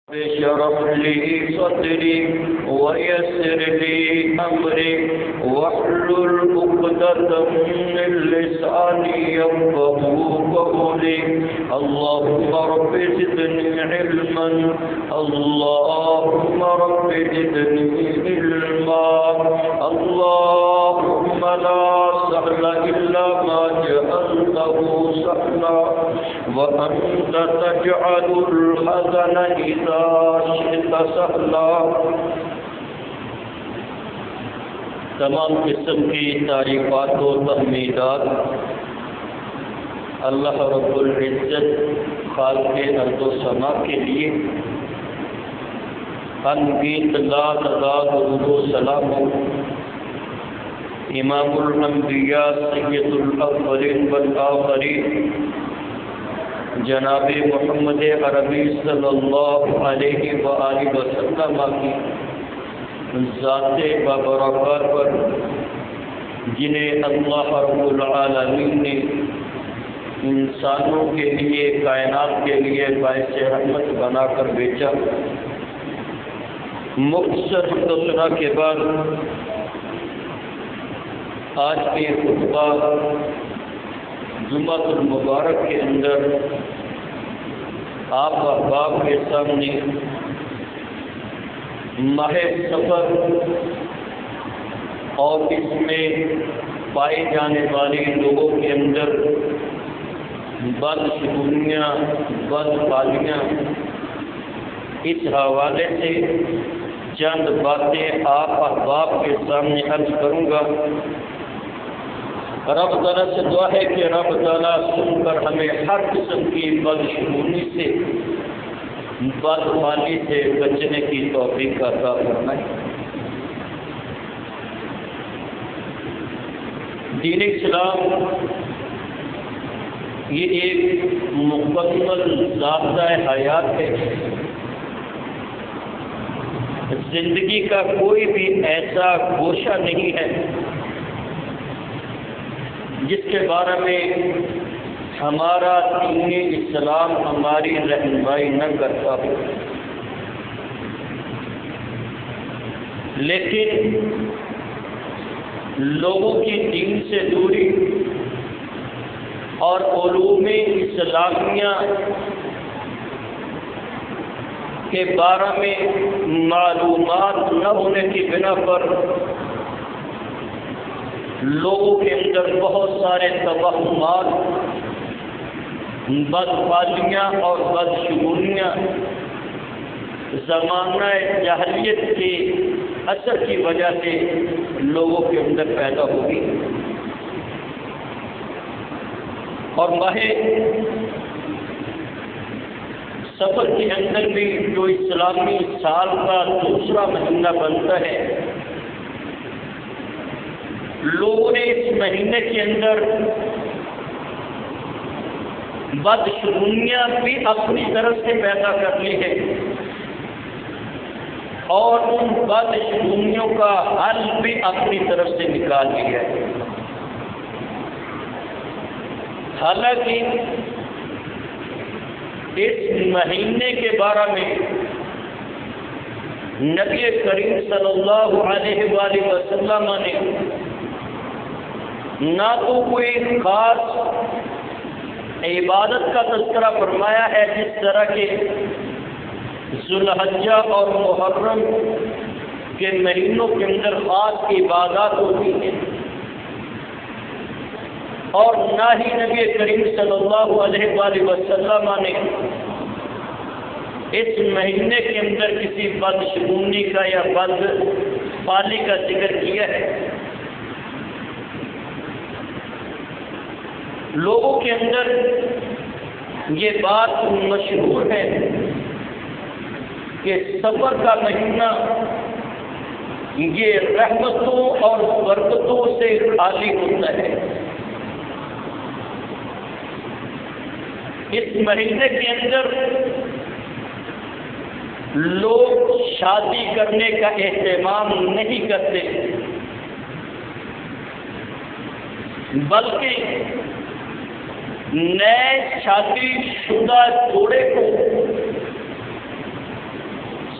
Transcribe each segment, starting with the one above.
اشرح لي صدري ويسر لي أمري واحلل عقدة من لساني يفقهوا قولي. اللهم رب زدني علما، اللهم رب زدني علما. اللهم لا سهل إلا ما جعلته سهلا وأنت تجعل الحزن إذا شئت سهلا. تمام قسم کی تعریفات و تحمیدات اللہ رب العزت خالق ارض و سما کے لیے. انگیت لا تعداد درود و سلام امام الانبیاء سید الاولین والآخرین جناب محمد عربی صلی اللہ علیہ وآلہ وسلم کی ذات بابرکات پر، جنہیں اللہ رب العالمین نے انسانوں کے لیے، کائنات کے لیے باعث رحمت بنا کر بھیجا. مختصر حمد کے بعد آج کے خطبہ جمعۃ المبارک کے اندر آپ احباب کے سامنے ماہ سفر اور اس میں پائے جانے والے لوگوں کے اندر بدشگونیاں، بدفالیاں، اس حوالے سے چند باتیں آپ احباب کے سامنے عرض کروں گا. رب تعالیٰ سے دعا ہے کہ رب تعالیٰ سن کر ہمیں ہر قسم کی بدشگونی سے، بدفالی سے بچنے کی توفیق عطا فرمائے. دین اسلام یہ ایک مکمل ضابطۂ حیات ہے. زندگی کا کوئی بھی ایسا گوشہ نہیں ہے جس کے بارے میں ہمارا دین اسلام ہماری رہنمائی نہ کرتا ہو. لیکن لوگوں کی دین سے دوری اور علوم اسلامیہ کے بارے میں معلومات نہ ہونے کی بنا پر لوگوں کے اندر بہت سارے توہمات، بدفالیاں اور بدشگونیاں زمانہ جاہلیت کے اثر کی وجہ سے لوگوں کے اندر پیدا ہوگی. اور ماہ سفر کے اندر بھی جو اسلامی سال کا دوسرا مہینہ بنتا ہے، لوگوں نے اس مہینے کے اندر بدشگونیاں بھی اپنی طرف سے پیدا کر لی ہے اور ان بدشگونیوں کا حل بھی اپنی طرف سے نکال لیا ہے. حالانکہ اس مہینے کے بارے میں نبی کریم صلی اللہ علیہ وآلہ وسلم نے نہ تو کوئی خاص عبادت کا تذکرہ فرمایا ہے جس طرح کے ذوالحجہ اور محرم کے مہینوں کے اندر خاص عبادات ہوتی ہیں، اور نہ ہی نبی کریم صلی اللہ علیہ وآلہ وسلم نے اس مہینے کے اندر کسی بدشگونی کا یا بدفالی کا ذکر کیا ہے. لوگوں کے اندر یہ بات مشہور ہے کہ سفر کا مہینہ یہ رحمتوں اور برکتوں سے خالی ہوتا ہے. اس مہینے کے اندر لوگ شادی کرنے کا اہتمام نہیں کرتے، بلکہ نئے شادی شدہ جوڑے کو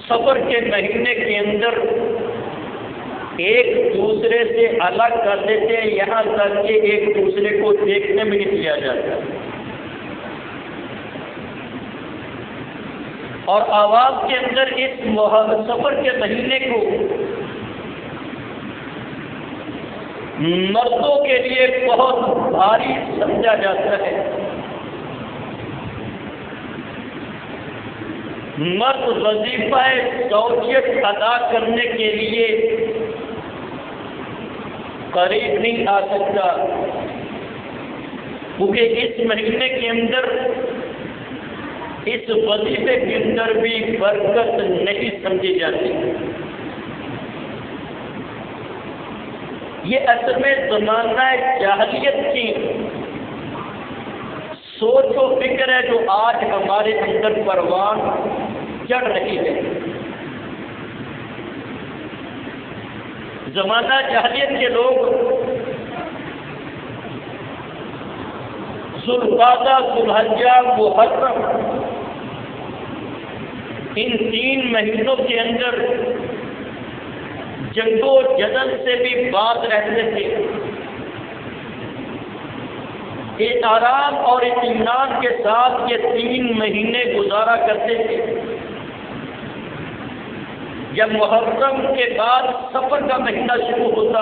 سفر کے مہینے کے اندر ایک دوسرے سے الگ کر دیتے ہیں، یہاں تک کہ ایک دوسرے کو دیکھنے میں نہیں دیا جاتا، اور عوام کے اندر اس سفر کے مہینے کو مردوں کے لیے بہت بھاری سمجھا جاتا ہے۔ مرد وظیفہ زوجیت ادا کرنے کے لیے قریب نہیں آ سکتا، کیونکہ اس مہینے کے اندر اس وظیفے کے اندر بھی برکت نہیں سمجھی جاتی۔ یہ اصل میں زمانہ جاہلیت کی سوچ و فکر ہے جو آج ہمارے اندر پروان چڑھ رہی ہے۔ زمانہ جاہلیت کے لوگ ذوالقعدہ، ذوالحجہ، محرم، ان 3 مہینوں کے اندر جنگ و جدل سے بھی باز رہتے تھے، آرام اور اطمینان کے ساتھ یہ 3 مہینے گزارا کرتے تھے۔ جب محرم کے بعد سفر کا مہینہ شروع ہوتا،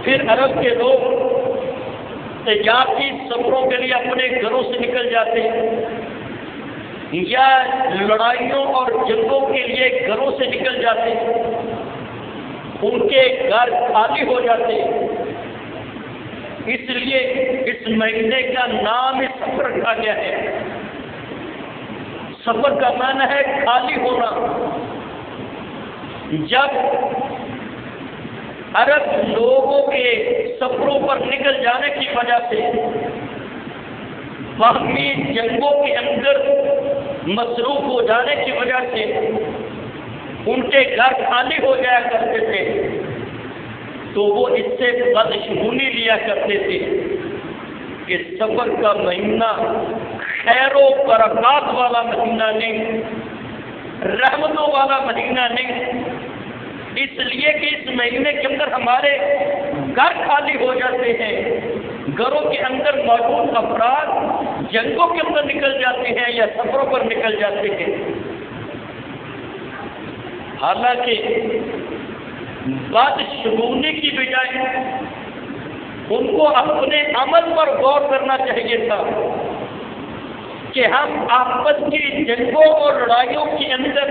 پھر عرب کے لوگ تجارتی سفروں کے لیے اپنے گھروں سے نکل جاتے، یا لڑائیوں اور جنگوں کے لیے گھروں سے نکل جاتے، ان کے گھر خالی ہو جاتے، اس لیے اس مہینے کا نام اس سفر رکھا گیا ہے۔ سفر کا معنی ہے خالی ہونا۔ جب عرب لوگوں کے سفروں پر نکل جانے کی وجہ سے باہمی جنگوں کے اندر مصروف ہو جانے کی وجہ سے ان کے گھر خالی ہو جایا کرتے تھے، تو وہ اس سے بدشگونی لیا کرتے تھے کہ سفر کا مہینہ خیر و برکات والا مہینہ نہیں، رحمتوں والا مہینہ نہیں، اس لیے کہ اس مہینے کے اندر ہمارے گھر خالی ہو جاتے ہیں، گھروں کے اندر موجود افراد جنگوں کے اندر نکل جاتے ہیں یا سفروں پر نکل جاتے ہیں۔ حالانکہ بدشگونی کی بجائے ان کو اپنے عمل پر غور کرنا چاہیے تھا کہ ہم آپس کی جنگوں اور لڑائیوں کے اندر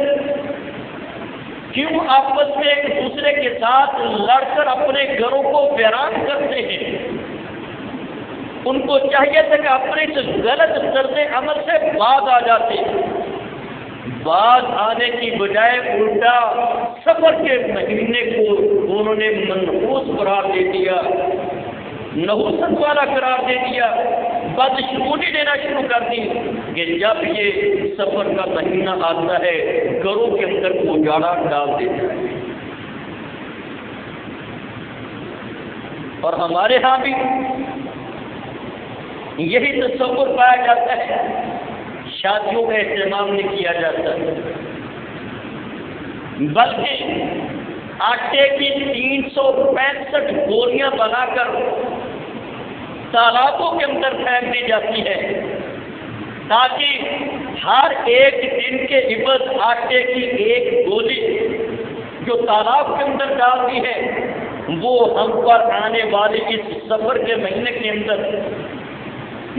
کیوں آپس میں ایک دوسرے کے ساتھ لڑ کر اپنے گھروں کو ویران کرتے ہیں۔ ان کو چاہیے تھا کہ اپنے اس غلط طرز عمل سے باز آ جاتے، باز آنے کی بجائے الٹا سفر کے مہینے کو انہوں نے منحوس قرار دے دیا، نحوست والا قرار دے دیا، بدشگونی دینا شروع کر دی کہ جب یہ سفر کا مہینہ آتا ہے گھروں کے اندر اجاڑا ڈال دیتا ہے۔ اور ہمارے ہاں بھی یہی تصور پایا جاتا ہے، شادیوں کا اہتمام نہیں کیا جاتا، بلکہ آٹے کی 365 گولیاں بنا کر تالابوں کے اندر پھینک دی جاتی ہے، تاکہ ہر ایک دن کے عوض آٹے کی ایک گولی جو تالاب کے اندر ڈال دی ہے وہ ہم پر آنے والے اس سفر کے مہینے کے اندر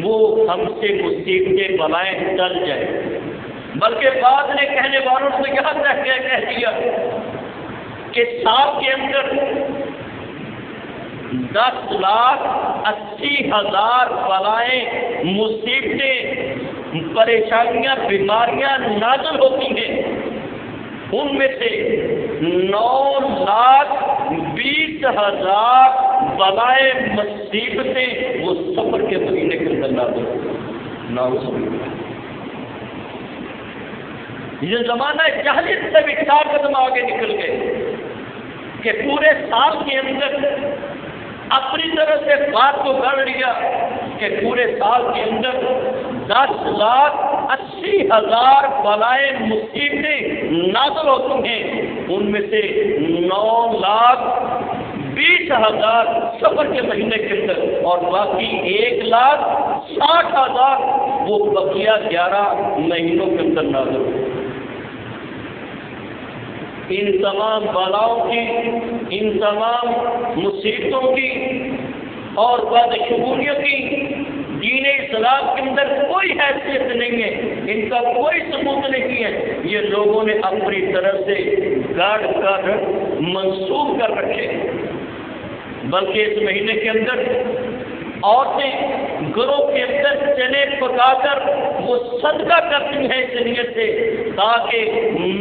وہ ہم سے مصیبتیں بلائیں ٹل جائے۔ بلکہ بعد نے کہنے والوں سے یہاں تک کہہ دیا کہ سال کے اندر 10,80,000 بلائیں، مصیبتیں، پریشانیاں، بیماریاں نازل ہوتی ہیں، ان میں سے 9,20,000 بلائیں، مصیبتیں وہ سفر کے مہینے کے اندر نازل ہوتی ہیں۔ یہ زمانہ جاہلیت سے بھی 4 قدم آگے نکل گئے کہ پورے سال کے اندر اپنی طرح سے بات کو گڑھ لیا کہ پورے سال کے اندر 10,80,000 بلائیں مصیبتیں نازل ہوتی ہیں، ان میں سے 9,20,000 سفر کے مہینے کے اندر، اور باقی 1,60,000 وہ بقیہ 11 مہینوں کے اندر نازل ہوتی ہیں۔ ان تمام بلاؤں کی، ان تمام مصیبتوں کی اور بدشگونیوں کی دین اسلام کے اندر کوئی حیثیت نہیں ہے، ان کا کوئی ثبوت نہیں ہے، یہ لوگوں نے اپنی طرف سے گاڑ کر منسوخ کر رکھے۔ بلکہ اس مہینے کے اندر عورتیں گھروں کے اندر چنے پکا کر وہ صدقہ کرتی ہیں اس نیت سے تاکہ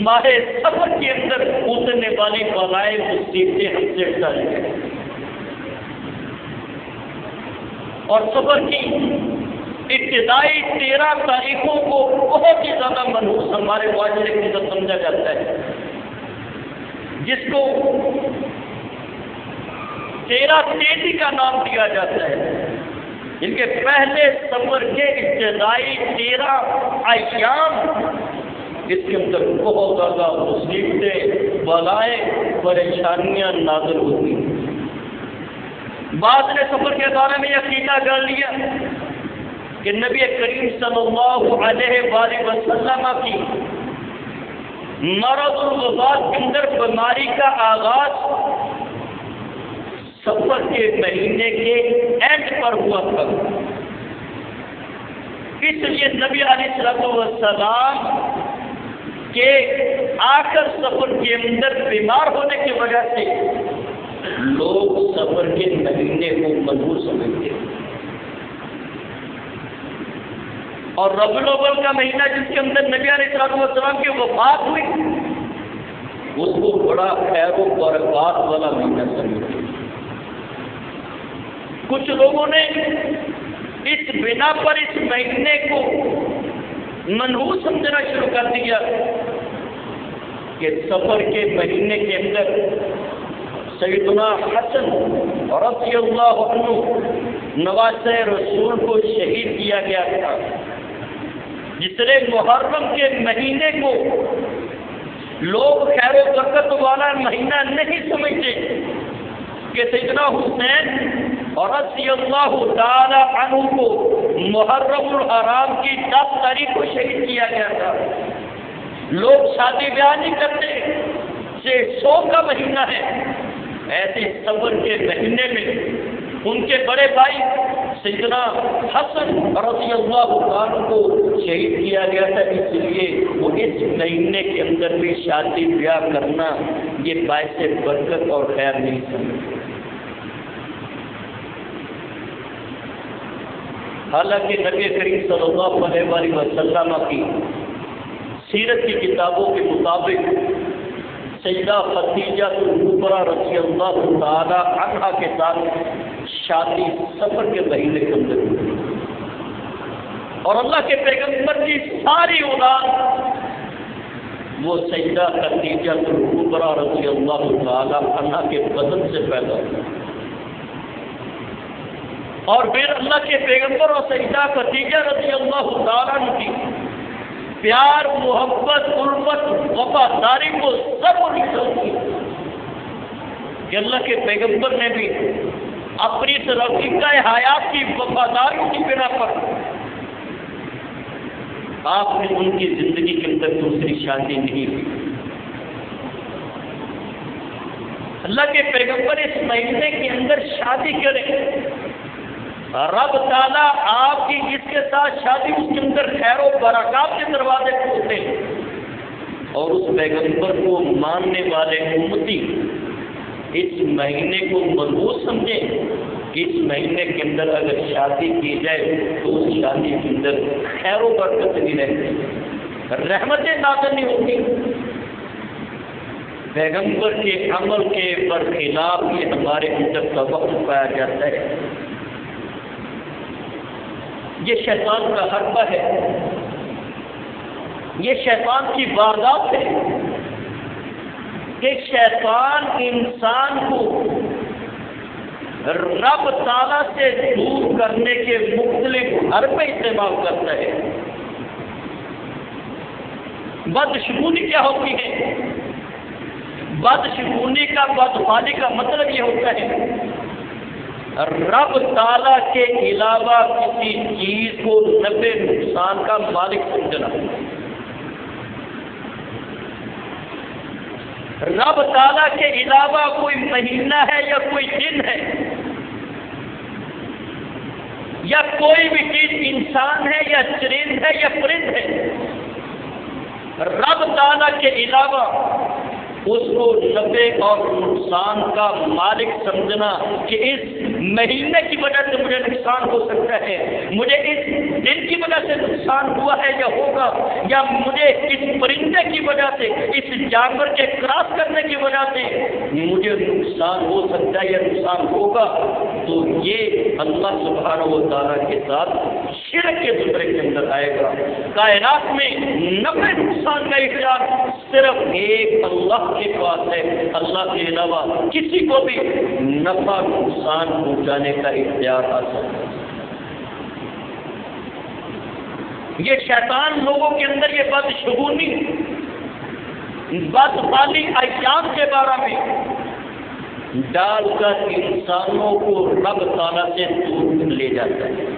ماہ سفر کے اندر اترنے والی بلائیں مصیبتیں ہم سے ٹل جائیں۔ اور سفر کی ابتدائی 13 تاریخوں کو بہت ہی زیادہ منحوس ہمارے معاشرے کے اندر سمجھا جاتا ہے، جس کو 13 تیزی کا نام دیا جاتا ہے۔ ان کے پہلے سفر کے ابتدائی 13 ایام اس کے اندر بہت زیادہ مصیبتیں، بلائیں، پریشانیاں نازل ہوتی ہیں۔ بعض نے سفر کے بارے میں عقیدہ کر لیا کہ نبی کریم صلی اللہ علیہ وآلہ وسلم کی مرض الوفات کے اندر بیماری کا آغاز سفر کے مہینے کے اینڈ پر ہوا تھا، اس لیے نبی علیہ السلام کے آخر سفر کے اندر بیمار ہونے کی وجہ سے لوگ سفر کے مہینے کو منحوس سمجھتے ہیں۔ اور ربیع الاول کا مہینہ جس کے اندر نبی علیہ السلام کی وفات ہوئی، اس کو بڑا خیر و برکات والا مہینہ سمجھتے ہیں۔ کچھ لوگوں نے اس بنا پر اس مہینے کو منحوس سمجھنا شروع کر دیا کہ سفر کے مہینے کے اندر سیدنا حسن رضی اللہ عنہ نواسہ رسول کو شہید کیا گیا تھا، جس نے محرم کے مہینے کو لوگ خیر و برکت والا مہینہ نہیں سمجھتے کہ سیدنا حسین رضی اللہ تعالی عنہ کو محرم الحرام کی 10 تاریخ کو شہید کیا گیا تھا۔ لوگ شادی بیاہ نہیں کرتے، یہ شوق کا مہینہ ہے۔ ایسے سفر کے مہینے میں ان کے بڑے بھائی سیدنا حسن رضی اللہ عنہ کو شہید کیا گیا تھا، اس لیے وہ اس مہینے کے اندر بھی شادی بیاہ کرنا یہ باعث برکت اور خیر نہیں سمجھتے۔ حالانکہ نبی کریم صلی اللہ علیہ وسلم کی سیرت کی کتابوں کے مطابق سیدہ خدیجہ کبریٰ رضی اللہ تعالی عنہا کے ساتھ شادی سفر کے مہینے کے اندر ہوئی، اور اللہ کے پیغمبر کی ساری اولاد وہ سیدہ خدیجہ کبریٰ رضی اللہ تعالی عنہا کے بدن سے پیدا ہوئی۔ اور پھر اللہ کے پیغمبر اور سیدہ خدیجہ رضی اللہ تعالیٰ عنہ کی پیار، محبت، الفت، وفاداری کو سب ہوتی کہ اللہ کے پیغمبر نے بھی اپنی رفیقہ حیات کی وفاداری کی بنا پر آپ نے ان کی زندگی کے اندر دوسری شادی نہیں کی۔ اللہ کے پیغمبر اس مہینے کے اندر شادی کریں، رب تعالیٰ آپ کی جس کے ساتھ شادی اس کے اندر خیر و برکات کے دروازے کھولتے ہیں، اور اس پیغمبر کو ماننے والے امتی اس مہینے کو منحوس سمجھیں کہ اس مہینے کے اندر اگر شادی کی جائے تو اس شادی کے اندر خیر و برکت نہیں رہتی، رحمتیں نازل نہیں ہوتی۔ پیغمبر کے عمل کے برخلاف یہ ہمارے اندر توقع پایا جاتا ہے۔ یہ شیطان کا حربہ ہے، یہ شیطان کی واردات ہے کہ شیطان انسان کو رب تعالیٰ سے دور کرنے کے مختلف حربے استعمال کرتا ہے۔ بدشگونی کیا ہوتی ہے؟ بدشگونی کا بدحالی کا مطلب یہ ہوتا ہے رب تعالیٰ کے علاوہ کسی چیز کو نفع نقصان کا مالک سمجھنا۔ رب تعالیٰ کے علاوہ کوئی مہینہ ہے یا کوئی دن ہے یا کوئی بھی چیز انسان ہے یا چرند ہے یا پرند ہے، رب تعالیٰ کے علاوہ اس کو نفع اور نقصان کا مالک سمجھنا کہ اس مہینے کی وجہ سے مجھے نقصان ہو سکتا ہے، مجھے اس دن کی وجہ سے نقصان ہوا ہے یا ہوگا، یا مجھے اس پرندے کی وجہ سے، اس جانور کے کراس کرنے کی وجہ سے مجھے نقصان ہو سکتا ہے یا نقصان ہوگا، تو یہ اللہ سبحانہ و تعالیٰ کے ساتھ شرک کے زمرے کے اندر آئے گا۔ کائنات میں نفع نقصان کا اختیار صرف ایک اللہ کے پاس ہے، اللہ کے علاوہ کسی کو بھی نفع نقصان پہنچانے کا اختیار حاصل ہے۔ یہ شیطان لوگوں کے اندر یہ بدشگونی، بدحالی ایام کے بارے میں ڈال کر انسانوں کو رب تعالیٰ سے دور لے جاتا ہے۔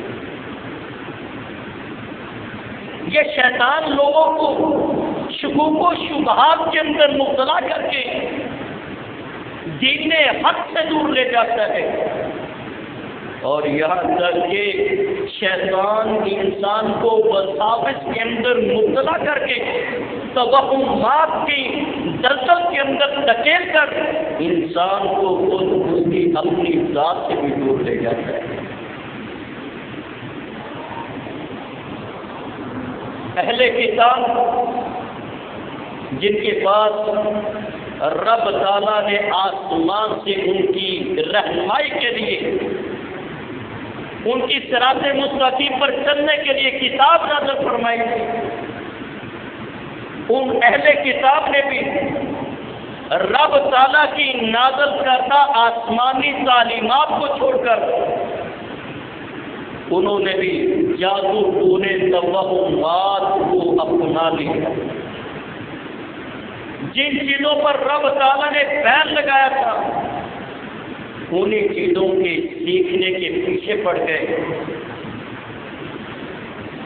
یہ شیطان لوگوں کو شکوک و شبہات کے اندر مبتلا کر کے دین حق سے دور لے جاتا ہے، اور یہاں تک کہ شیطان انسان کو وساوس کے اندر مبتلا کر کے توہمات کی دلدل کے اندر دھکیل کر انسان کو خود اس کی اپنی ذات سے بھی دور لے جاتا ہے۔ اہل کتاب جن کے پاس رب تعالیٰ نے آسمان سے ان کی رہنمائی کے لیے، ان کی صراط مستقیم پر چلنے کے لیے کتاب نازل فرمائی تھی، ان اہل کتاب نے بھی رب تعالیٰ کی نازل کردہ آسمانی تعلیمات کو چھوڑ کر انہوں نے بھی جادو ٹونے توہمات کو اپنا لیا۔ جن چیزوں پر رب تعالیٰ نے بین لگایا تھا انہیں چیزوں کے سیکھنے کے پیچھے پڑ گئے۔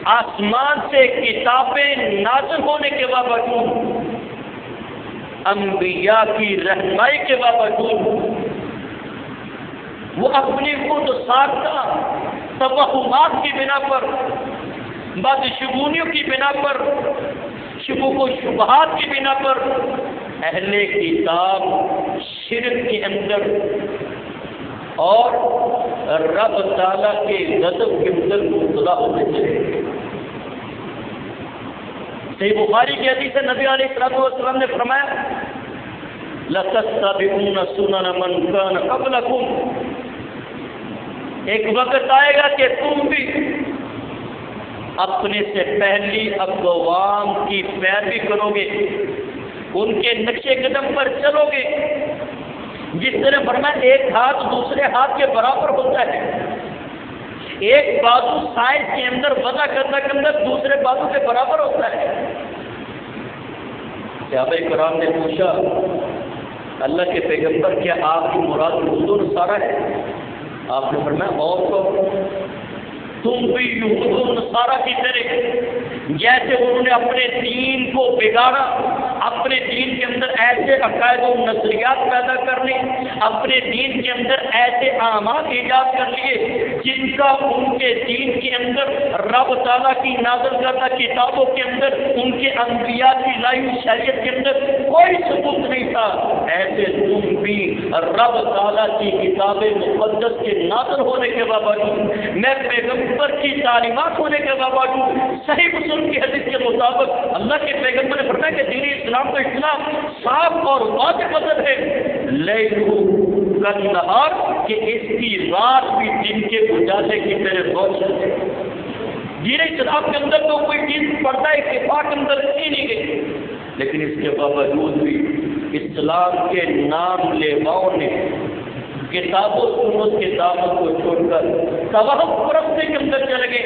آسمان سے کتابیں نازل ہونے کے باوجود، انبیاء کی رہنمائی کے باوجود وہ اپنی خود ساختہ توہمات کی بنا پر، بدشگونیوں کی بنا پر، شکوک و شبہات کی بنا پر اہل کتاب شرک کے اندر اور رب تعالیٰ کے غضب کے اندر مبتلا ہوتے چلے۔ صحیح بخاری کی حدیث سے نبی علیہ الصلوۃ والسلام نے فرمایا لَتَتَّبِعُونَ سُنَنَ مَنْ كَانَ قَبْلَكُمْ، ایک وقت آئے گا کہ تم بھی اپنے سے پہلی اقوام کی پیروی کرو گے، ان کے نقش قدم پر چلو گے۔ جس طرح فرمایا ایک ہاتھ دوسرے ہاتھ کے برابر ہوتا ہے، ایک بازو سائز کے اندر وضع کرنے کے اندر دوسرے بازو کے برابر ہوتا ہے۔ صحابہ کرام نے پوچھا اللہ کے پیغمبر کیا آپ کی مراد یہود و نصارہ ہے؟ آپ نے فرمایا اور تو تم بھی یہود و نصارہ کی طرح، جیسے انہوں نے اپنے دین کو بگاڑا، اپنے دین کے اندر ایسے عقائد و نظریات پیدا کر لی، اپنے دین کے اندر ایسے اعمال ایجاد کر لیے جن کا ان کے دین کے اندر رب تعالیٰ کی نازل کردہ کتابوں کے اندر، ان کے انبیاء کی لائی ہوئی شریعت کے اندر کوئی ثبوت نہیں تھا۔ ایسے تم بھی رب تعالیٰ کی کتاب مقدس کے نازل ہونے کے باوجود، میں پیغمبر کی تعلیمات ہونے کے باوجود، صحیح مسلم کی حدیث کے مطابق اللہ کے پیغمبر نے فرمایا کہ دین اسلام کا اسلام صاف اور واضح مذہب ہے، لیلو کالنہار، کہ اس کی رات بھی دن کے اجالے کی طرح روشن ہے۔ دین اسلام کے اندر تو کوئی چیز پردہ اتفاق کے اندر رکھی نہیں گئی، لیکن اس کے باوجود بھی اسلام کے نام لیواؤں نے کتاب و سنت کے دامن کو چھوڑ کر توہم پرستی کے اندر چلے گئے،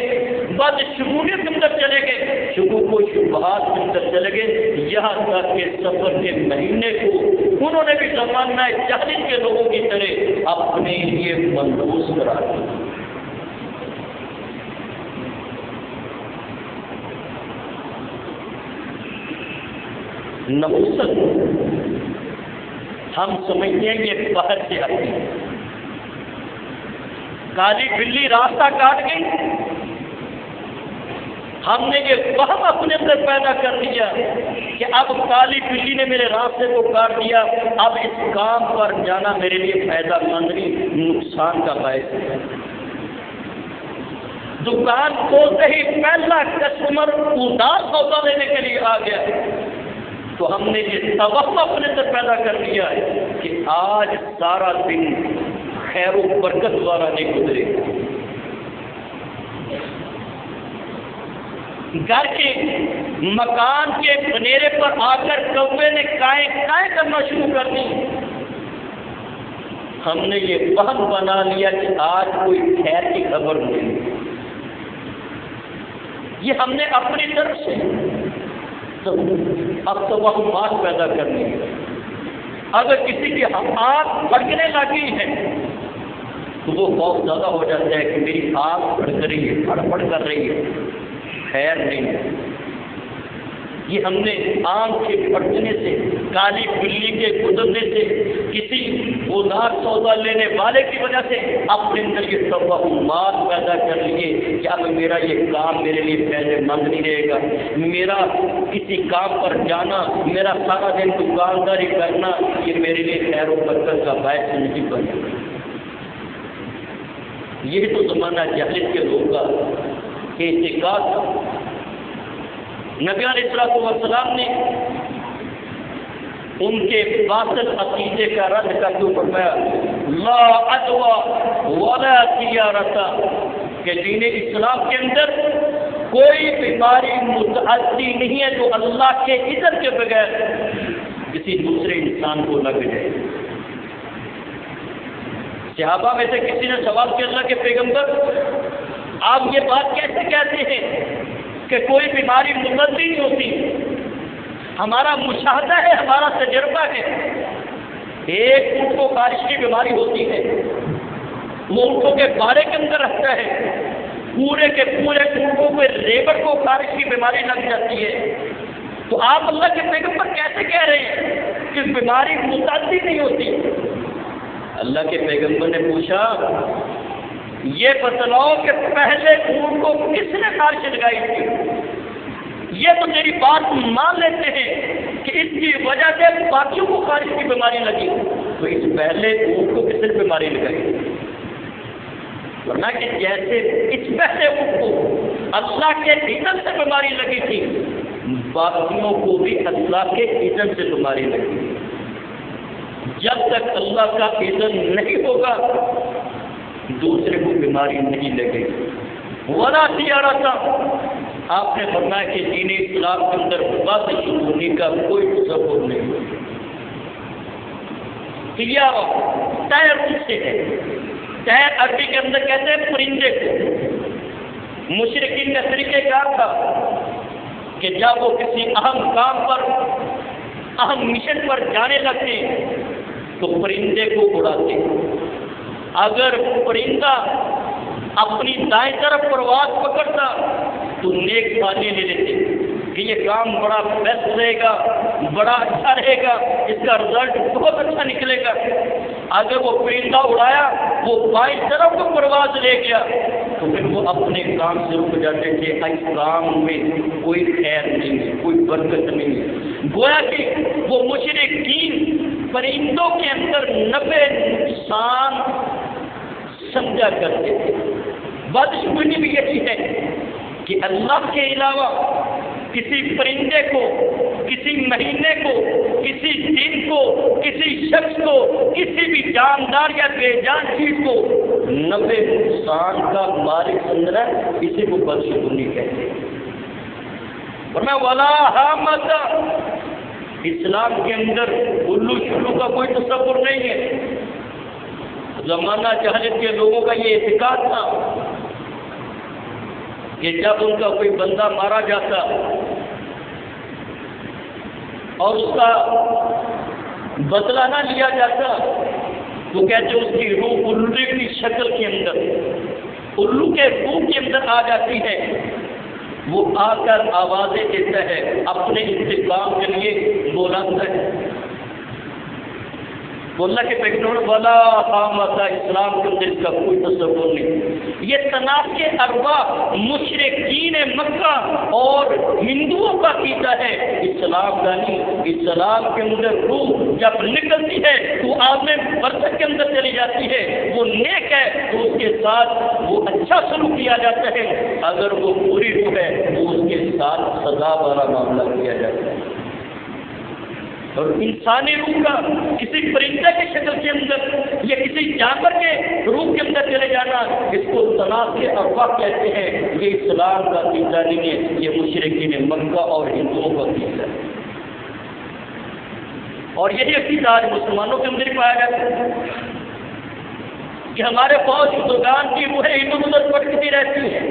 بد شگونیت کے اندر چلے گئے، شکوک و شبہات کے اندر چلے گئے، یہاں تک کہ سفر کے مہینے کو انہوں نے بھی زمانہ جاہلیت کے لوگوں کی طرح اپنے لیے منحوس کرا دیا۔ نحوست ہم سمجھتے ہیں یہ باہر سے آتی ہے، کالی بلی راستہ کاٹ گئی، ہم نے یہ وہم اپنے اندر پیدا کر دیا کہ اب کالی بلی نے میرے راستے کو کاٹ دیا، اب اس کام پر جانا میرے لیے فائدہ مند نہیں، نقصان کا باعث ہے۔ دکان کھولتے ہی پہلا کسٹمر ادار سودا لینے کے لیے آ گیا، تو ہم نے یہ توہم اپنے اندر پیدا کر دیا ہے کہ آج سارا دن خیر و برکت والا نہیں گزرے گا۔ گھر کے مکان کے بنیرے پر آ کر کوے نے کائیں کائیں کرنا شروع کر دی، ہم نے یہ وہم بنا لیا کہ آج کوئی خیر کی خبر نہیں۔ یہ ہم نے اپنی طرف سے اب توہمات پیدا کرنی ہے۔ اگر کسی کی آنکھ بھڑکنے لگی ہے تو وہ بہت زیادہ ہو جاتا ہے کہ میری آنکھ بھڑک رہی ہے، پھڑ کر رہی ہے، خیر نہیں ہے۔ یہ ہم نے آنکھ کے پھڑکنے سے، کالی بلی کے گزرنے سے، کسی ادھار سودا لینے والے کی وجہ سے اپنے اندر یہ توہمات پیدا کر لیے کہ اب میرا یہ کام میرے لیے فائدہ مند نہیں رہے گا، میرا کسی کام پر جانا، میرا سارا دن دکانداری کرنا، یہ میرے لیے خیر و برکت کا باعث نہیں بنے گا۔ یہ تو زمانہ جاہلیت کے لوگوں کا اعتقاد تھا۔ نبی علیہ السلام نے ان کے باطل عقیدے کا رد کرتے ہوئے فرمایا لا عدوى ولا تجارت، کہ دین اسلام کے اندر کوئی بیماری متعدی نہیں ہے جو اللہ کے اذن کے بغیر کسی دوسرے انسان کو لگ جائے۔ صحابہ میں سے کسی نے سوال کیا اللہ کے پیغمبر آپ یہ بات کیسے کہتے ہیں کہ کوئی بیماری متعدی نہیں ہوتی؟ ہمارا مشاہدہ ہے، ہمارا تجربہ ہے، ایک اونٹ کو خارش کی بیماری ہوتی ہے، وہ اونٹوں کے بارے کے اندر رہتا ہے، پورے کے پورے اونٹوں پہ ریبڑ کو خارش کی بیماری لگ جاتی ہے، تو آپ اللہ کے پیغمبر کیسے کہہ رہے ہیں کہ بیماری متعدی نہیں ہوتی؟ اللہ کے پیغمبر نے پوچھا یہ بتلاؤ کہ پہلے اونٹ کو کس نے خارش لگائی تھی؟ یہ تو میری بات مان لیتے ہیں کہ اس کی وجہ سے باقیوں کو خارش کی بیماری لگی، تو اس پہلے اونٹ کو کس نے بیماری لگائی؟ ورنہ کہ جیسے اس پہلے اونٹ کو اللہ کے اذن سے بیماری لگی تھی، باقیوں کو بھی اللہ کے اذن سے بیماری لگی۔ جب تک اللہ کا اذن نہیں ہوگا دوسرے کو بیماری نہیں لگے گی۔ ولا تجارت، آپ نے فرمایا کہ دین اسلام کے اندر بد شگونی کا کوئی تصور نہیں۔ تجارت طیر سے ہے، طیر عربی کے اندر کہتے ہیں پرندے کو۔ مشرکین کا طریقہ کار تھا کہ جب وہ کسی اہم کام پر، اہم مشن پر جانے لگتے تو پرندے کو اڑاتے۔ اگر پرندہ اپنی دائیں طرف پرواز پکڑتا تو نیک مانے لے لیتے کہ یہ کام بڑا بیسٹ رہے گا، بڑا اچھا رہے گا، اس کا رزلٹ بہت اچھا نکلے گا۔ اگر وہ پرندہ اڑایا، وہ بائیں طرف کو پرواز لے گیا تو پھر وہ اپنے کام سے رک جاتے تھے، اس کام میں کوئی خیر نہیں ہے، کوئی برکت نہیں ہے۔ گویا کہ وہ مشرکین پرندوں کے اندر 90 نقصان سمجھا کرتے تھے۔ بدشگونی بھی یہی ہے کہ اللہ کے علاوہ کسی پرندے کو، کسی مہینے کو، کسی دن کو، کسی شخص کو، کسی بھی جاندار یا بے جان چیز کو 90 نقصان کا مالک سمجھنا، اسی کو بدشگونی کہتے ہیں۔ ورنہ ولا حامت، اسلام کے اندر الو شلو کا کوئی تصور نہیں ہے۔ زمانہ جہالت کے لوگوں کا یہ اعتقاد تھا کہ جب ان کا کوئی بندہ مارا جاتا اور اس کا بدلہ نہ لیا جاتا تو کہتے اس کی روح الو کی شکل کے اندر، الو کے روح کے اندر آ جاتی ہے، وہ آ کر آوازیں دیتا ہے، اپنے انتقام کے لیے بلاتا ہے۔ بولنا کہ پیغمبر والا حامتا اسلام کے اندر اس کا کوئی تصور نہیں۔ یہ تناف کے ارواح مشرکین مکہ اور ہندوؤں کا عقیدہ ہے، اسلام کا نہیں۔ اسلام کے اندر روح جب نکلتی ہے تو آدمی برزخ کے اندر چلی جاتی ہے، وہ نیک ہے تو اس کے ساتھ وہ اچھا سلوک کیا جاتا ہے، اگر وہ بری روح ہے تو اس کے ساتھ سزا والا معاملہ کیا جاتا ہے۔ اور انسانی روح کا کسی پرندے کی شکل کے اندر یا کسی جانور کے روح کے اندر چلے جانا، اس کو تناف کے ارواح کہتے ہیں۔ یہ اسلام کا عقیدہ نہیں ہے، یہ مشرکین مکہ اور ہندوؤں کا عقیدہ ہے۔ اور یہی عقیدہ آج مسلمانوں کے اندر ہی پایا جاتا ہے کہ ہمارے فوج بزرگان کی روحیں ادھر ادھر بھٹکتی رہتی ہیں،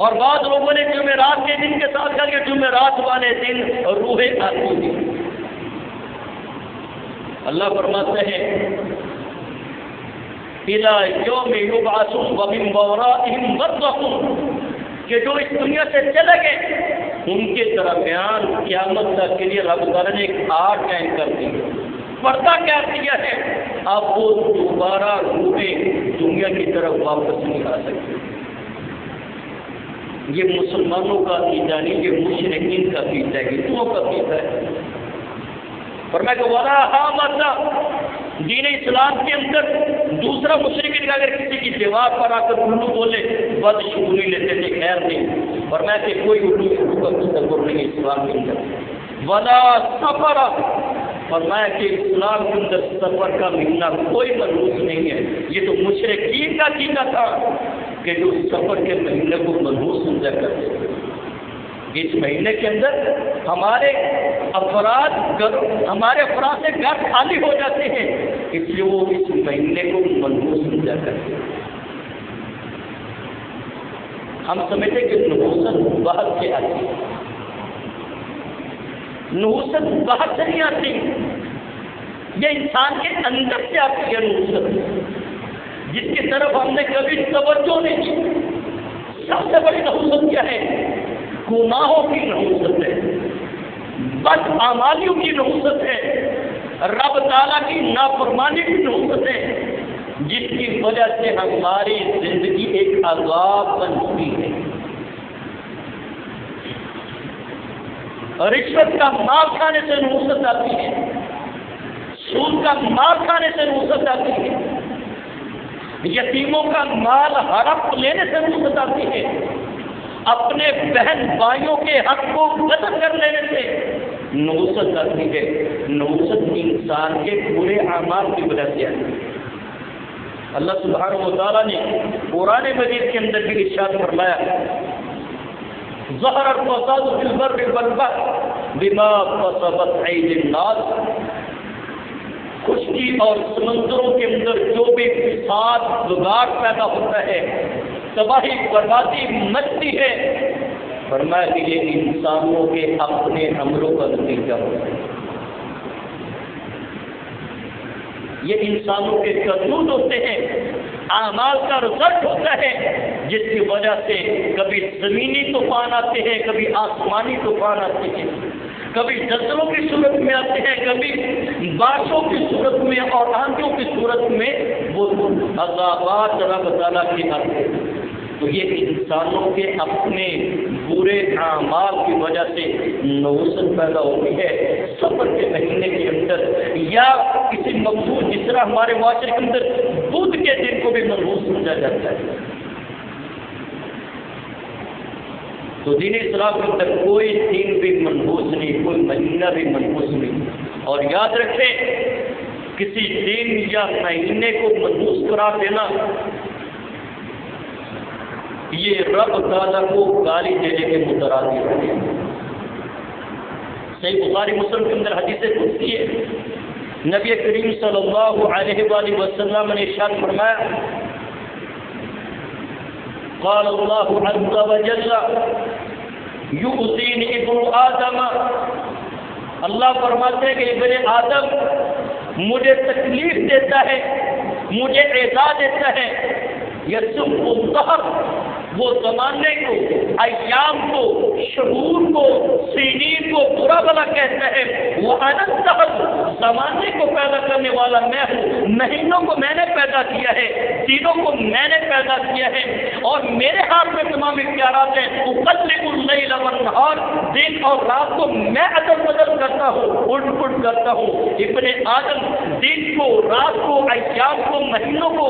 اور بعض لوگوں نے جمعرات کے دن کے ساتھ کہا کہ جمعرات والے دن روحیں آتی ہیں۔ اللہ فرماتے ہیں إِلَى يَوْمِ يُبْعَثُونَ وَمِن وَرَائِهِمْ بَرْزَخٌ، کہ جو اس دنیا سے چلے گئے ان کے درمیان قیامت تک کے لیے رب تعالیٰ نے ایک آڑ قائم کر دی، پردہ کیا دیا ہے، اب وہ دوبارہ روحیں دنیا کی طرف واپس نہیں آ سکتی۔ یہ مسلمانوں کا عقیدہ نہیں، یہ مشرکین کا عقیدہ ہے، ہندوؤں کا عقیدہ ہے۔ فرمایا کہ ولا حامتا، دین اسلام کے اندر دوسرا مشرکین کا اگر کسی کی دیوار پر آ کر الو بولے بدشگونی لیتے تھے، خیر نہیں۔ فرمایا کہ کوئی الو کا تصور نہیں اسلام کے اندر۔ ولا سفر، فرمایا کہ اسلام کے اندر سفر کا مہینہ کوئی منحوس نہیں ہے۔ یہ تو مشرکین کا عقیدہ تھا کہ جو سفر کے مہینے کو منحوس سمجھا کرتے تھے۔ اس مہینے کے اندر ہمارے افراد سے گھر خالی ہو جاتے ہیں، اس لیے وہ اس مہینے کو منحوس سمجھا کرتے ہیں۔ ہم سمجھتے کہ نحوست باہر سے آتی ہے، نحوست باہر سے نہیں آتی، یہ انسان کے اندر سے آتی ہے نحوست، جس کی طرف ہم نے کبھی توجہ نہیں کی۔ سب سے بڑی نحوست کیا ہے؟ گناہوں کی نحوست ہے، بدعمالیوں کی نحوست ہے، رب تعالیٰ کی نافرمانی کی نحوست ہے، جس کی وجہ سے ہماری زندگی ایک عذاب بن چکی ہے۔ رشوت کا مال کھانے سے نحوست آتی ہے، سود کا مال کھانے سے نحوست آتی ہے، یتیموں کا مال ہڑپ لینے سے نحوست آتی ہے، اپنے بہن بھائیوں کے حق کو غصب کر لینے سے نحوست آتی ہے۔ نحوست انسان کے برے اعمال کی وجہ سے آتی ہے۔ اللہ سبحانہ و تعالیٰ نے قرآن مجید کے اندر بھی ارشاد فرمایا ظہر الفساد فی البر والبحر بما کسبت ایدی الناس، خشکی اور سمندروں کے اندر جو بھی فساد بگاڑ پیدا ہوتا ہے، تباہی بربادی مچتی ہے، فرمایا کہ یہ انسانوں کے اپنے عملوں کا نتیجہ ہوتا ہے، یہ انسانوں کے کرتوت ہوتے ہیں، اعمال کا رزلٹ ہوتا ہے، جس کی وجہ سے کبھی زمینی طوفان آتے ہیں، کبھی آسمانی طوفان آتے ہیں، کبھی زلزلوں کی صورت میں آتے ہیں، کبھی بارشوں کی صورت میں اور آندھیوں کی صورت میں وہ عذابات رب تعالیٰ کی آتے ہیں۔ تو یہ انسانوں کے اپنے برے اعمال کی وجہ سے نحوست پیدا ہوتی ہے۔ سفر کے مہینے کے اندر یا کسی مخصوص، جس طرح ہمارے معاشرے کے اندر بدھ کے دن کو بھی منحوس سمجھا جاتا ہے، تو دین اسلام کے اندر کوئی دن بھی منحوس نہیں، کوئی مہینہ بھی منحوس نہیں۔ اور یاد رکھیں، کسی دن یا مہینے کو منحوس قرار دینا یہ رب تعالیٰ کو گالی دینے کے مترادف ہے۔ صحیح بخاری مسلم کے اندر حدیث قدسی ہے نبی کریم صلی اللہ علیہ وآلہ وسلم نے ارشاد فرمایا قال اللہ عز وجل یؤذینی ابن آدم، اللہ فرماتے ہیں کہ ابن آدم مجھے تکلیف دیتا ہے، مجھے ایذا دیتا ہے، یسب الدہر، وہ زمانے کو، ایام کو، شہور کو، سنین کو برا بھلا کہتا ہے، وہ الدہر، زمانے کو پیدا کرنے والا میں ہوں، مہینوں کو میں نے پیدا کیا ہے، دنوں کو میں نے پیدا کیا ہے، اور میرے ہاتھ میں تمام اختیارات ہیں، اقلب اللیل والنہار، دن اور رات کو میں عدل بدل کرتا ہوں، الٹ پلٹ کرتا ہوں۔ ابن آدم دن کو، رات کو، ایام کو، مہینوں کو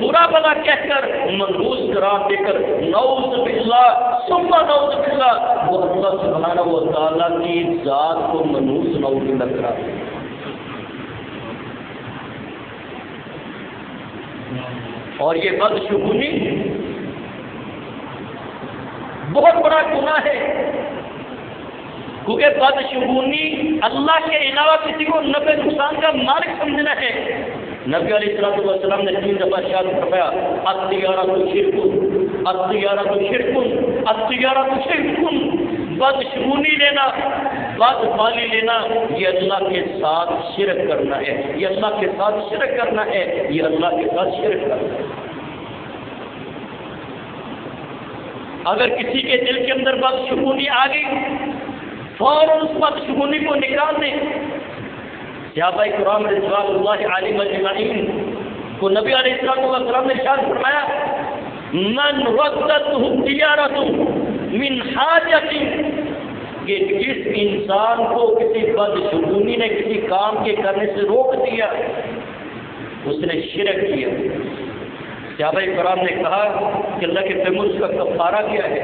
برا بھلا کہہ کر، منحوس قرار دے کر، نعوذ باللہ ثم نعوذ باللہ، وہ اللہ سبحانہ و تعالیٰ کی ذات کو منحوس نعوذ باللہ قرار دے۔ اور یہ بدشگونی بہت بڑا گناہ ہے، کیونکہ بدشگونی اللہ کے علاوہ کسی کو نفع نقصان کا مالک سمجھنا ہے۔ نبی علیہ السلام نے 3 دفعہ ارشاد فرمایا الطیارۃ شرک، الطیارۃ شرک، الطیارۃ شرک، بدشگونی لینا، بد مالی لینا، یہ اللہ کے ساتھ شرک کرنا ہے، یہ اللہ کے ساتھ شرک کرنا ہے، یہ اللہ کے ساتھ شرک کرنا ہے۔ اگر کسی کے دل کے اندر بدشگونی آ گئی، فوراً اس بدشگونی کو نکال دیں۔ صحابہ کرام رضوان اللہ علیہم اجمعین کو نبی علیہ السلام نے ارشاد فرمایا من ردته التجارۃ من حاجۃ، کہ جس انسان کو کسی بدشگونی نے کسی کام کے کرنے سے روک دیا، اس نے شرک کیا۔ صحابہ کرام نے کہا کہ اللہ کے پیغمبر اس کا کفارہ کیا ہے؟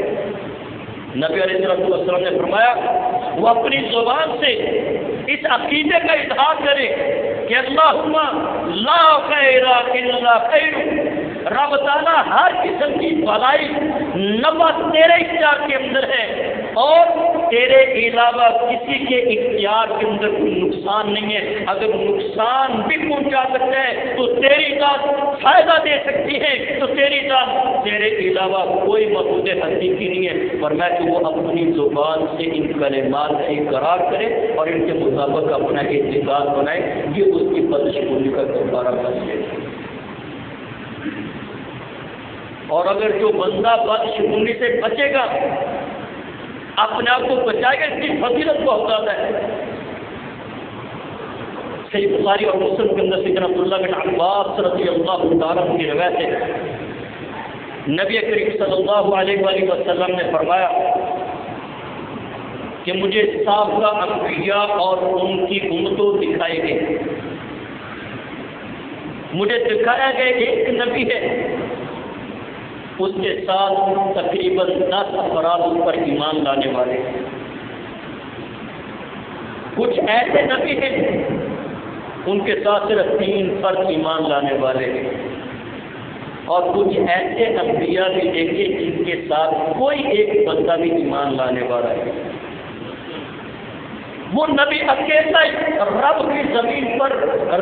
نبی علیہ السلام نے فرمایا وہ اپنی زبان سے اس عقیدے کا اظہار کرے کہ اللہم لا خیر الا خیر، رب تعالیٰ ہر قسم کی بھلائی نفع تیرے اختیار کے اندر ہے، اور تیرے علاوہ کسی کے اختیار کے اندر کوئی نقصان نہیں ہے، اگر نقصان بھی پہنچا سکتا ہے تو تیری ذات فائدہ دے سکتی ہے، تو تیری ذات، تیرے علاوہ کوئی مقصود حقیقی نہیں ہے۔ فرمایا کہ وہ اپنی زبان سے ان کلمات سے اقرار کرے اور ان کے مطابق اپنا اعتقاد بنائے، یہ اس کی بدشگونی کا کفارہ بن جائے۔ اور اگر جو بندہ بدشگونی سے بچے گا، اپنے آپ کو بچائے گا، اس کی فضیلت بہت زیادہ ہے۔ صحیح بخاری اور مسلم کے اندر سیدنا عبداللہ بن عباس رضی اللہ تعالیٰ عنہ کی روایت ہے، نبی کریم صلی اللہ علیہ وآلہ وسلم نے فرمایا کہ مجھے سابقہ انبیاء اور ان کی امتوں دکھائے گئے، مجھے دکھایا گیا ایک نبی ہے، اس کے ساتھ تقریباً 10 افراد اس پر ایمان لانے والے، کچھ ایسے نبی ہیں ان کے ساتھ صرف 3 فرد ایمان لانے والے ہیں، اور کچھ ایسے انبیاء بھی دیکھے جن کے ساتھ کوئی ایک بندہ بھی ایمان لانے والا ہے۔ وہ نبی اکیلا رب کی زمین پر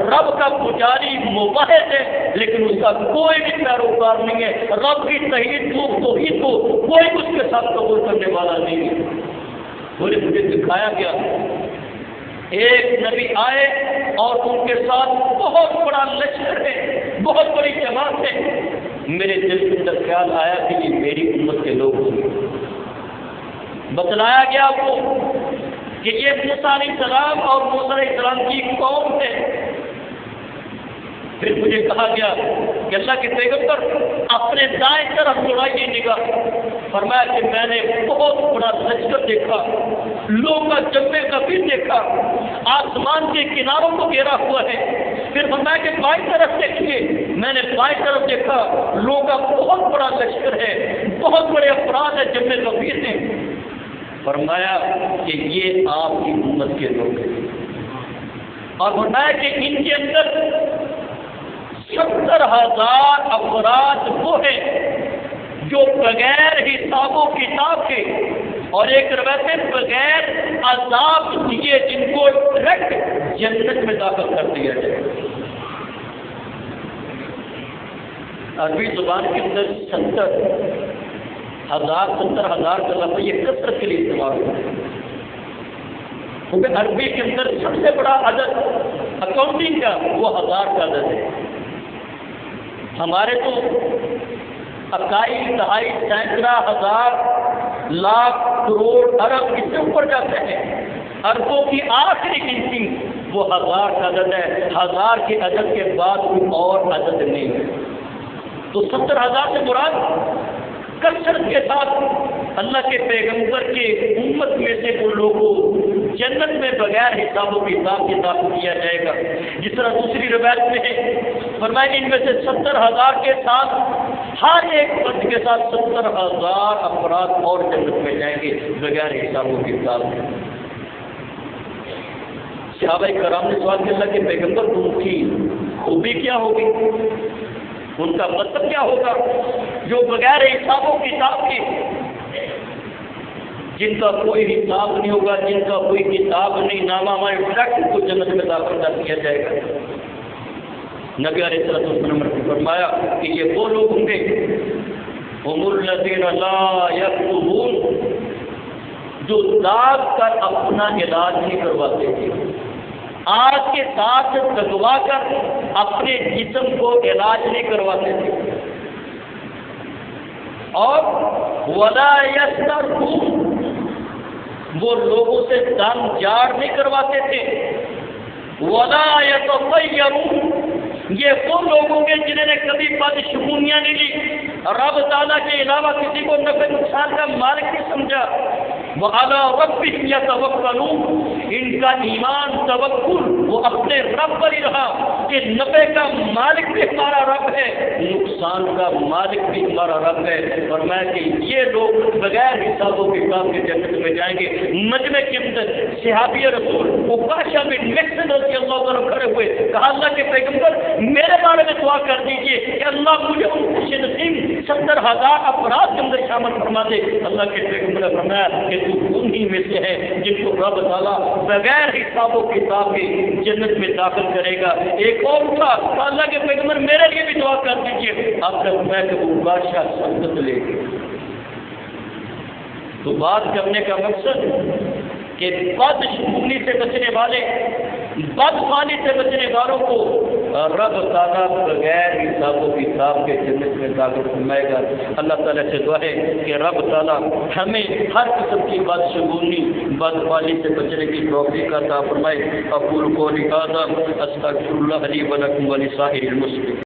رب کا پجاری مواحد ہے، لیکن اس کا کوئی بھی پیروکار نہیں ہے، رب کی توحید کو کوئی اس کے ساتھ قبول کرنے والا نہیں ہے۔ بولے مجھے دکھایا گیا ایک نبی آئے اور ان کے ساتھ بہت بڑا لشکر ہے، بہت بڑی جماعت ہے، میرے دل کے اندر خیال آیا کہ یہ میری امت کے لوگ ہیں۔ بتلایا گیا وہ کہ یہ موسیٰ علیہ السلام اور موسیٰ علیہ السلام کی قوم ہے۔ پھر مجھے کہا گیا کہ اللہ کے پیغمبر اپنے دائیں طرف دوڑائیے نگاہ۔ فرمایا کہ میں نے بہت بڑا لشکر دیکھا، لوگ کا جمع کا بھی دیکھا، آسمان کے کناروں کو گھیرا ہوا ہے۔ پھر فرمایا کہ بائیں طرف دیکھیے، میں نے بائیں طرف دیکھا، لوگوں کا بہت بڑا لشکر ہے، بہت بڑے افراد ہیں، جمع کبیر ہیں۔ فرمایا کہ یہ آپ کی امت کے لوگ ہیں، اور فرمایا کہ ان کے اندر 70,000 افراد وہ ہیں جو بغیر حساب و کتاب کے اور ایک روایت بغیر عذاب دیے جن کو ڈائریکٹ جنت میں داخل کر دیا جائے. عربی زبان کے اندر 70,000 کا لفظ یہ کثرت کے لیے استعمال ہوتا ہے، کیونکہ عربی کے اندر سب سے بڑا عدد اکاؤنٹنگ کا وہ 1000 کا عدد ہے. ہمارے تو اکائی دہائی سینکڑا ہزار لاکھ کروڑ ارب اس سے اوپر جاتے ہیں. اربوں کی آخری گنتی وہ 1000 کا عدد ہے. 1000 کے عدد کے بعد کوئی اور عدد نہیں ہے. تو 70,000 سے مراد کثرت کے ساتھ اللہ کے پیغمبر کے امت میں سے وہ لوگوں جنت میں بغیر حساب و کتاب کے داخل کیا جائے گا. جس طرح دوسری روایت میں ہے فرمایا ان میں سے 70,000 کے ساتھ ہر ایک فرد کے ساتھ 70,000 افراد اور جنت میں جائیں گے بغیر حساب و کتاب کے. صحابہ کرام نے سوال کیا اللہ کے پیغمبر ان کی خوبی کیا ہوگی، ان کا مطلب کیا ہوگا جو بغیر حساب و کتاب کے، جن کا کوئی حساب نہیں ہوگا، جن کا کوئی کتاب نہیں، نامہ ہمارے ڈائریکٹ کو جنت میں داخل کر دیا جائے گا. نبی علیہ السلام نے فرمایا کہ یہ وہ لوگ ہوں گے هم الذین لا یکتبون جو داغ کر اپنا علاج نہیں کرواتے تھے، آگ کے ساتھ دگوا کر اپنے جسم کو علاج نہیں کرواتے تھے، اور ولا یسترقون وہ لوگوں سے دم جار نہیں کرواتے تھے، ولا یتطیرون یہ وہ لوگوں کے جنہوں نے کبھی بدشگونیاں نہیں لی، رب تعالیٰ کے علاوہ کسی کو نفع نقصان کا مالک نہیں سمجھا. وعلی ربہم یتوکلون ان کا ایمان توکل وہ اپنے رب پر ہی رہا کہ نفع کا مالک بھی ہمارا رب ہے، نقصان کا مالک بھی ہمارا رب ہے. فرمایا کہ یہ لوگ بغیر حساب و کتاب کے جنت میں جائیں گے. مجمع کے اندر صحابی رسول عکاشہ بن محصن رضی اللہ عنہ کھڑے ہوئے، کہا اللہ کے پیغمبر میرے بارے میں دعا کر دیجئے کہ اللہ مجھے ان خوش نصیب 70,000 افراد کے اندر شامل فرما دے. اللہ کے پیغمبر نے فرمایا کہ تو انہی میں سے ہے جن کو رب تعالیٰ بغیر حساب و کتاب کے جنت میں داخل کرے گا. ایک اور اٹھا کہ اللہ کے پیغمبر میرے لیے بھی دعا کر دیجئے. آپ نے فرمایا کہ وہ بادشاہ سنت لے گئے. تو بات کرنے کا مقصد کہ بدشگونی سے بچنے والے، بدخوالی سے بچنے والوں کو رب تعالیٰ بغیر حساب و کتاب کے جنت میں داخل فرمائے گا. اللہ تعالیٰ سے دعا ہے کہ رب تعالیٰ ہمیں ہر قسم کی بدشگونی بدخوالی سے بچنے کی توفیق عطا فرمائے. اقول قولی ھذا استغفر اللہ لی ولکم ولسائر المسلمین.